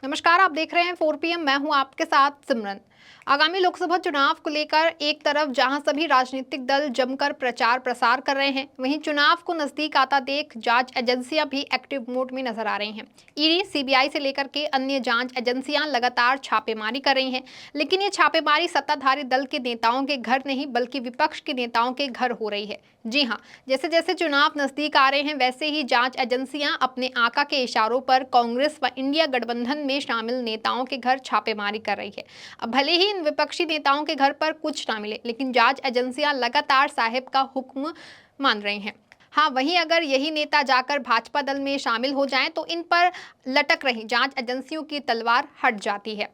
नमस्कार, आप देख रहे हैं 4 PM। मैं हूं आपके साथ सिमरन। आगामी लोकसभा चुनाव को लेकर एक तरफ जहां सभी राजनीतिक दल जमकर प्रचार प्रसार कर रहे हैं, वहीं चुनाव को नजदीक आता देख जांच एजेंसियां भी एक्टिव मोड में नजर आ रही हैं। ईडी, सीबीआई से लेकर के अन्य जांच एजेंसियां लगातार छापेमारी कर रही हैं, लेकिन ये छापेमारी सत्ताधारी दल के नेताओं के घर नहीं बल्कि विपक्ष के नेताओं के घर हो रही है। जी हाँ, जैसे जैसे चुनाव नजदीक आ रहे हैं वैसे ही जांच एजेंसियां अपने आका के इशारों पर कांग्रेस व इंडिया गठबंधन में शामिल नेताओं के घर छापेमारी कर रही है। अब भले ही इन विपक्षी नेताओं के घर पर कुछ ना मिले, लेकिन जांच एजेंसियां लगातार साहिब का हुक्म मान रही हैं। हाँ, वहीं अगर यही नेता जाकर भाजपा दल में शामिल हो जाएं तो इन पर लटक रही जांच एजेंसियों की तलवार हट जाती है।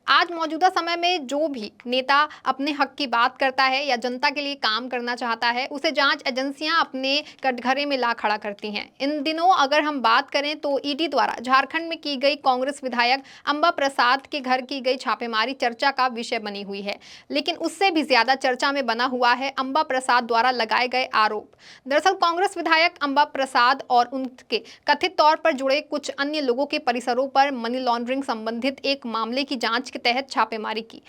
आज मौजूदा समय में जो भी नेता अपने हक की बात करता है या जनता के लिए काम करना चाहता है, उसे जांच एजेंसियां अपने कटघरे में ला खड़ा करती हैं। इन दिनों अगर हम बात करें तो ईडी द्वारा झारखंड में की गई कांग्रेस विधायक अंबा प्रसाद के घर की गई छापेमारी चर्चा का विषय बनी हुई है, लेकिन उससे भी ज्यादा चर्चा में बना हुआ है अंबा प्रसाद द्वारा लगाए गए आरोप। दरअसल कांग्रेस विधायक अंबा प्रसाद और उनके कथित तौर पर जुड़े कुछ अन्य लोगों के परिसरों पर मनी लॉन्ड्रिंग संबंधित एक मामले की जांच के तहत छापेमारी की।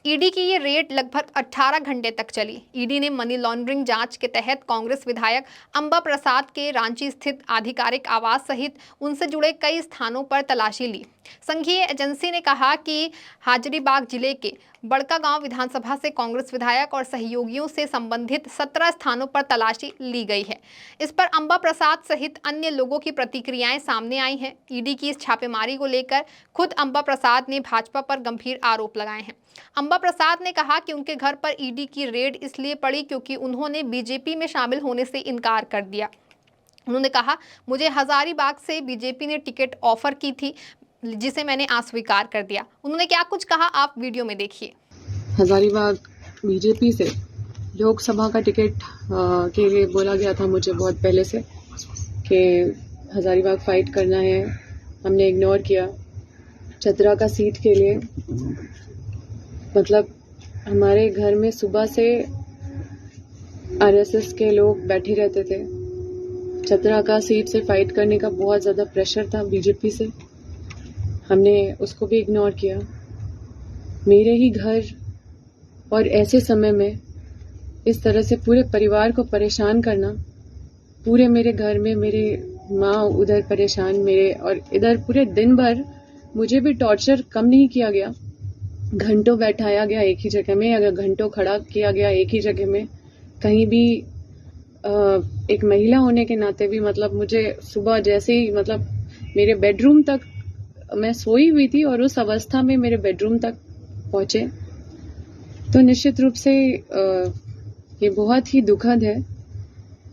ईडी की ये रेड लगभग 18 घंटे तक चली। ईडी ने मनी लॉन्ड्रिंग जांच के तहत कांग्रेस विधायक अंबा प्रसाद के रांची स्थित आधिकारिक आवास सहित उनसे जुड़े कई स्थानों पर तलाशी ली। संघीय एजेंसी ने कहा कि हजारीबाग जिले के बड़कागांव विधानसभा से कांग्रेस विधायक और सहयोगियों से संबंधित 17 स्थानों पर तलाशी ली गई है। इस पर अंबा प्रसाद सहित अन्य लोगों की प्रतिक्रियाएं सामने आई हैं। ईडी की इस छापेमारी को लेकर खुद अंबा प्रसाद ने भाजपा पर गंभीर आरोप लगाए हैं। अंबा प्रसाद ने कहा कि उनके घर पर ईडी की रेड इसलिए पड़ी क्योंकि उन्होंने बीजेपी में शामिल होने से इनकार कर दिया। उन्होंने कहा, मुझे हजारीबाग से बीजेपी ने टिकट ऑफर की थी जिसे मैंने अस्वीकार कर दिया। उन्होंने क्या कुछ कहा, आप वीडियो में देखिए। हजारीबाग बीजेपी से लोकसभा का टिकट के लिए बोला गया था मुझे बहुत पहले से कि हजारीबाग फाइट करना है। हमने इग्नोर किया। चतरा का सीट के लिए मतलब हमारे घर में सुबह से आरएसएस के लोग बैठे रहते थे। चतरा का सीट से फाइट करने का बहुत ज़्यादा प्रेशर था बीजेपी से। हमने उसको भी इग्नोर किया। मेरे ही घर और ऐसे समय में इस तरह से पूरे परिवार को परेशान करना, पूरे मेरे घर में मेरे माँ उधर परेशान, मेरे और इधर पूरे दिन भर मुझे भी टॉर्चर कम नहीं किया गया। घंटों बैठाया गया एक ही जगह में, अगर घंटों खड़ा किया गया एक ही जगह में। कहीं भी एक महिला होने के नाते भी मतलब मुझे सुबह जैसे ही मतलब मेरे बेडरूम तक मैं सोई हुई थी और उस अवस्था में मेरे बेडरूम तक पहुंचे, तो निश्चित रूप से ये बहुत ही दुखद है।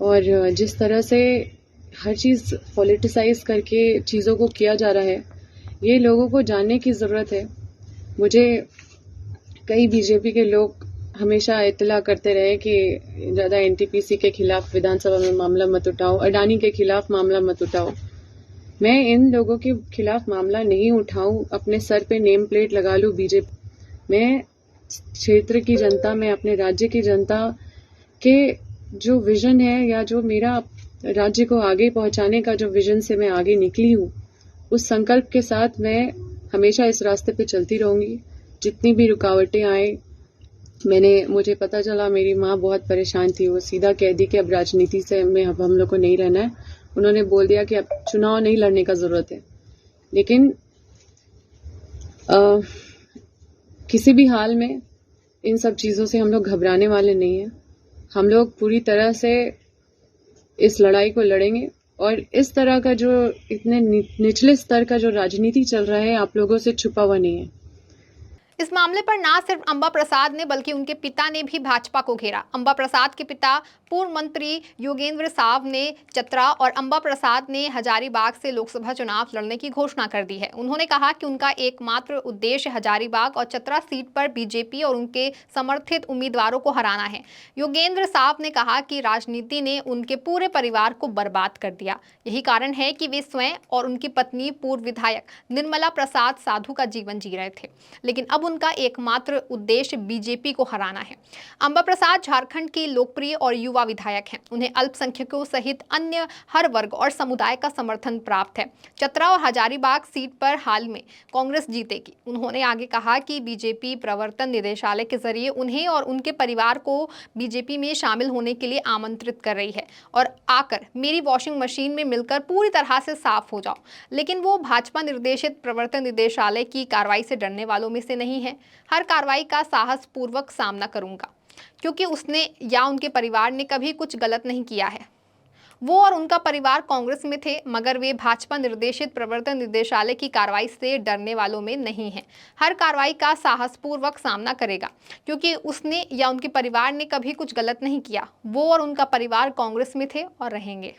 और जिस तरह से हर चीज़ पॉलिटिसाइज करके चीज़ों को किया जा रहा है, ये लोगों को जानने की ज़रूरत है। मुझे कई बीजेपी के लोग हमेशा इत्तला करते रहे कि ज़्यादा एनटीपीसी के खिलाफ विधानसभा में मामला मत उठाओ, अडानी के खिलाफ मामला मत उठाओ। मैं इन लोगों के खिलाफ मामला नहीं उठाऊं, अपने सर पे नेम प्लेट लगा लूं बीजेपी। मैं क्षेत्र की जनता में अपने राज्य की जनता के जो विजन है या जो मेरा राज्य को आगे पहुंचाने का जो विजन से मैं आगे निकली हूं, उस संकल्प के साथ मैं हमेशा इस रास्ते पे चलती रहूंगी। जितनी भी रुकावटें आए, मुझे पता चला मेरी माँ बहुत परेशान थी। वो सीधा कह दी कि अब राजनीति से में अब हम लोग को नहीं रहना है। उन्होंने बोल दिया कि अब चुनाव नहीं लड़ने का जरूरत है। लेकिन किसी भी हाल में इन सब चीजों से हम लोग घबराने वाले नहीं हैं। हम लोग पूरी तरह से इस लड़ाई को लड़ेंगे और इस तरह का जो इतने निचले स्तर का जो राजनीति चल रहा है, आप लोगों से छुपा हुआ नहीं है। इस मामले पर ना सिर्फ अंबा प्रसाद ने बल्कि उनके पिता ने भी भाजपा को घेरा। अंबा प्रसाद के पिता पूर्व मंत्री योगेंद्र साव ने चतरा और अंबा प्रसाद ने हजारीबाग से लोकसभा चुनाव लड़ने की घोषणा कर दी है। उन्होंने कहा कि उनका एकमात्र उद्देश्य हजारीबाग और चतरा सीट पर बीजेपी और उनके समर्थित उम्मीदवारों को हराना है। योगेंद्र साव ने कहा कि राजनीति ने उनके पूरे परिवार को बर्बाद कर दिया। यही कारण है कि वे स्वयं और उनकी पत्नी पूर्व विधायक निर्मला प्रसाद साधु का जीवन जी रहे थे, लेकिन अब उनका एकमात्र उद्देश्य बीजेपी को हराना है। अंबा प्रसाद झारखंड की लोकप्रिय और युवा विधायक हैं। उन्हें अल्पसंख्यकों सहित अन्य हर वर्ग और समुदाय का समर्थन प्राप्त है। चतरा और हजारीबाग सीट पर हाल में कांग्रेस जीतेगी। उन्होंने आगे कहा कि बीजेपी प्रवर्तन निदेशालय के जरिए उन्हें और उनके परिवार को बीजेपी में शामिल होने के लिए आमंत्रित कर रही है और आकर मेरी वॉशिंग मशीन में मिलकर पूरी तरह से साफ हो जाओ। लेकिन वो भाजपा निर्देशित प्रवर्तन निदेशालय की कार्रवाई से डरने वालों में से नहीं है। हर कार्रवाई का साहस पूर्वक सामना करूंगा, क्योंकि उसने या उनके परिवार ने कभी कुछ गलत नहीं किया है। वो और उनका परिवार कांग्रेस में थे, मगर वे भाजपा निर्देशित प्रवर्तन निदेशालय की कार्रवाई से डरने वालों में नहीं है। हर कार्रवाई का साहसपूर्वक सामना करेगा, क्योंकि उसने या उनके परिवार ने कभी कुछ गलत नहीं किया। वो और उनका परिवार कांग्रेस में थे और रहेंगे।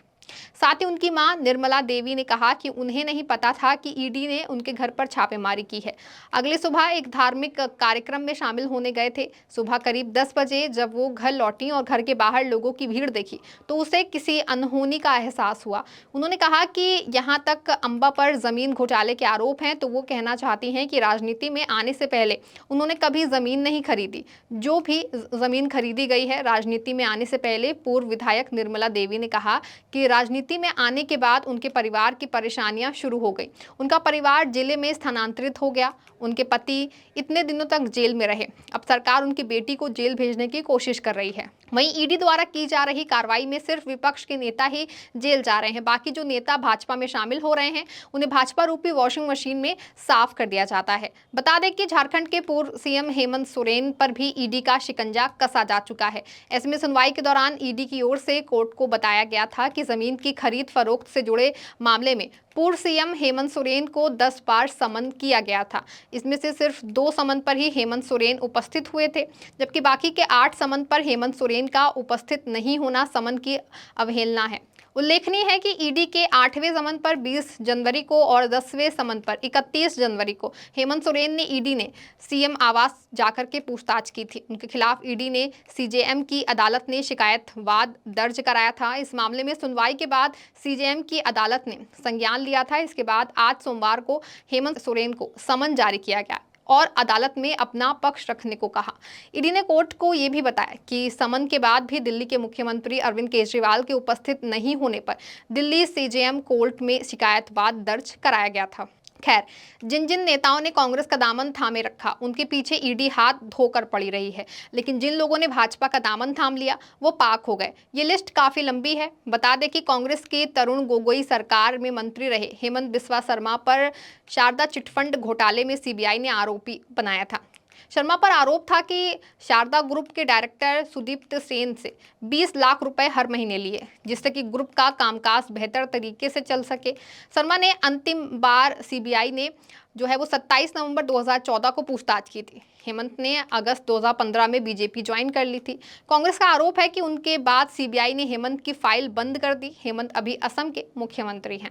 साथ ही उनकी मां निर्मला देवी ने कहा कि उन्हें नहीं पता था कि ईडी ने उनके घर पर छापेमारी की है। अगले सुबह एक धार्मिक कार्यक्रम में शामिल होने गए थे। सुबह करीब 10 बजे जब वो घर लौटी और घर के बाहर लोगों की भीड़ देखी तो उसे किसी अनहोनी का एहसास हुआ। उन्होंने कहा कि यहाँ तक अंबा पर जमीन घोटाले के आरोप हैं तो वो कहना चाहती हैं कि राजनीति में आने से पहले उन्होंने कभी जमीन नहीं खरीदी। जो भी जमीन खरीदी गई है राजनीति में आने से पहले। पूर्व विधायक निर्मला देवी ने कहा कि राजनीति में आने के बाद उनके परिवार की परेशानियां शुरू हो गई। उनका परिवार जिले में स्थानांतरित हो गया। उनके पति इतने दिनों तक जेल में रहे। अब सरकार उनकी बेटी को जेल भेजने की कोशिश कर रही है। वहीं ईडी द्वारा की जा रही कार्रवाई में सिर्फ विपक्ष के नेता ही जेल जा रहे हैं। बाकी जो नेता भाजपा में शामिल हो रहे हैं उन्हें भाजपा रूपी वॉशिंग मशीन में साफ कर दिया जाता है। बता दें कि झारखंड के पूर्व सीएम हेमंत सोरेन पर भी ईडी का शिकंजा कसा जा चुका है। ऐसे में सुनवाई के दौरान ईडी की ओर से कोर्ट को बताया गया था कि जमीन की खरीद फरोख्त से जुड़े मामले में पूर्व सीएम हेमंत सोरेन को 10 बार समन किया गया था। इसमें से सिर्फ 2 समन पर ही हेमंत सोरेन उपस्थित हुए थे, जबकि बाकी के 8 समन पर हेमंत सोरेन का उपस्थित नहीं होना समन की अवहेलना है। उल्लेखनीय है कि ईडी के 8वें समन पर 20 जनवरी को और 10वें समन पर 31 जनवरी को हेमंत सोरेन ने ईडी ने सीएम आवास जाकर के पूछताछ की थी। उनके खिलाफ ईडी ने सीजेएम की अदालत ने शिकायत वाद दर्ज कराया था। इस मामले में सुनवाई के बाद सीजेएम की अदालत ने संज्ञान लिया था। इसके बाद आज सोमवार को हेमंत सोरेन को समन जारी किया गया और अदालत में अपना पक्ष रखने को कहा। ईडी ने कोर्ट को यह भी बताया कि समन के बाद भी दिल्ली के मुख्यमंत्री अरविंद केजरीवाल के उपस्थित नहीं होने पर दिल्ली सीजेएम कोर्ट में शिकायत वाद दर्ज कराया गया था। खैर, जिन जिन नेताओं ने कांग्रेस का दामन थामे रखा उनके पीछे ईडी हाथ धोकर पड़ी रही है, लेकिन जिन लोगों ने भाजपा का दामन थाम लिया वो पाक हो गए। ये लिस्ट काफी लंबी है। बता दें कि कांग्रेस के तरुण गोगोई सरकार में मंत्री रहे हेमंत बिस्वा शर्मा पर शारदा चिटफंड घोटाले में सीबीआई ने आरोपी बनाया था। शर्मा पर आरोप था कि शारदा ग्रुप के डायरेक्टर सुदीप्त सेन से 20 लाख रुपए हर महीने लिए, जिससे कि ग्रुप का कामकाज बेहतर तरीके से चल सके। शर्मा ने अंतिम बार सीबीआई ने जो है वो 27 नवंबर 2014 को पूछताछ की थी। हेमंत ने अगस्त 2015 में बीजेपी ज्वाइन कर ली थी। कांग्रेस का आरोप है कि उनके बाद सीबीआई ने हेमंत की फाइल बंद कर दी। हेमंत अभी असम के मुख्यमंत्री हैं।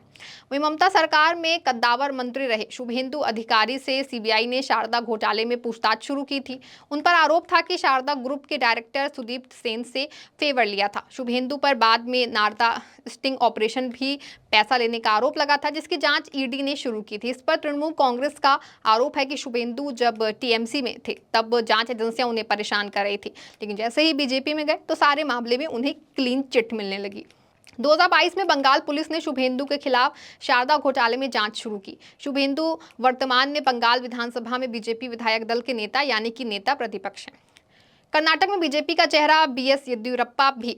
वहीं ममता सरकार में कद्दावर मंत्री रहे शुभेंदु अधिकारी से सीबीआई ने शारदा घोटाले में पूछताछ शुरू की थी। उन पर आरोप था कि शारदा ग्रुप के डायरेक्टर सुदीप्त सेन से फेवर लिया था। शुभेंदु पर बाद में नारदा स्टिंग ऑपरेशन भी पैसा लेने का आरोप लगा था, जिसकी जांच ईडी ने शुरू की थी। इस पर तृणमूल कांग्रेस का आरोप है कि शुभेंदु जब टीएमसी में थे तब जांच एजेंसियां उन्हें परेशान कर रही थी, लेकिन जैसे ही बीजेपी में गए तो सारे मामले में उन्हें क्लीन चिट मिलने लगी। 2022 में बंगाल पुलिस ने शुभेंदु के खिलाफ शारदा घोटाले में जांच शुरू की। शुभेंदु वर्तमान में बंगाल विधानसभा में बीजेपी विधायक दल के नेता यानी कि नेता प्रतिपक्ष हैं। कर्नाटक में बीजेपी का चेहरा बीएस येदियुरप्पा भी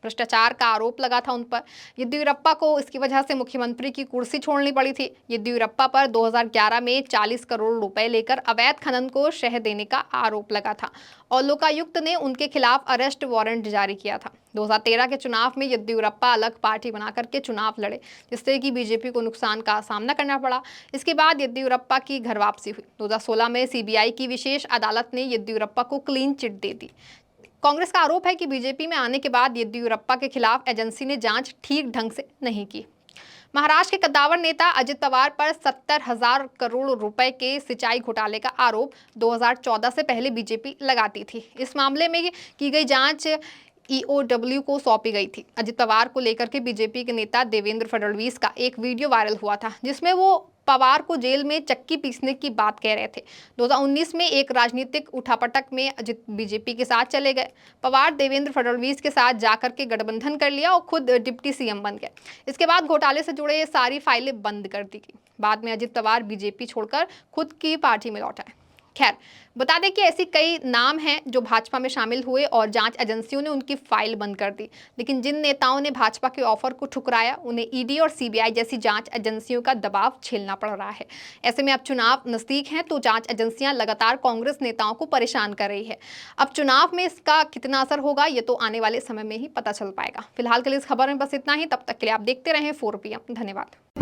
भ्रष्टाचार का आरोप लगा था उन पर। येदियुरप्पा को इसकी वजह से मुख्यमंत्री की कुर्सी छोड़नी पड़ी थी। येदियुरप्पा पर 2011 में 40 करोड़ रुपए लेकर अवैध खनन को शह देने का आरोप लगा था और लोकायुक्त ने उनके खिलाफ अरेस्ट वारंट जारी किया था। 2013 के चुनाव में येदियुरप्पा अलग पार्टी बनाकर के चुनाव लड़े, जिससे कि बीजेपी को नुकसान का सामना करना पड़ा। इसके बाद येदियुरप्पा की घर वापसी हुई। 2016 में सीबीआई की विशेष अदालत ने येदियुरप्पा को क्लीन चिट दे दी। कांग्रेस का आरोप है कि बीजेपी में आने के बाद येदियुरप्पा के खिलाफ एजेंसी ने जांच ठीक ढंग से नहीं की। महाराष्ट्र के कद्दावर नेता अजित पवार पर 70,000 करोड़ रुपए के सिंचाई घोटाले का आरोप 2014 से पहले बीजेपी लगाती थी। इस मामले में की गई जांच ईओडब्ल्यू को सौंपी गई थी। अजित पवार को लेकर के बीजेपी के नेता देवेंद्र फडणवीस का एक वीडियो वायरल हुआ था, जिसमें वो पवार को जेल में चक्की पीसने की बात कह रहे थे। 2019 में एक राजनीतिक उठापटक में अजित बीजेपी के साथ चले गए। पवार देवेंद्र फडणवीस के साथ जाकर के गठबंधन कर लिया और खुद डिप्टी सीएम बन गए। इसके बाद घोटाले से जुड़े ये सारी फाइलें बंद कर दी गई। बाद में अजित पवार बीजेपी छोड़कर खुद की पार्टी में लौट आए। खैर, बता दें कि ऐसी कई नाम हैं जो भाजपा में शामिल हुए और जांच एजेंसियों ने उनकी फाइल बंद कर दी। लेकिन जिन नेताओं ने भाजपा के ऑफर को ठुकराया, उन्हें ईडी और सीबीआई जैसी जांच एजेंसियों का दबाव झेलना पड़ रहा है। ऐसे में अब चुनाव नजदीक हैं तो जांच एजेंसियां लगातार कांग्रेस नेताओं को परेशान कर रही है। अब चुनाव में इसका कितना असर होगा, ये तो आने वाले समय में ही पता चल पाएगा। फिलहाल के लिए इस खबर में बस इतना ही। तब तक के लिए आप देखते रहें 4 PM। धन्यवाद।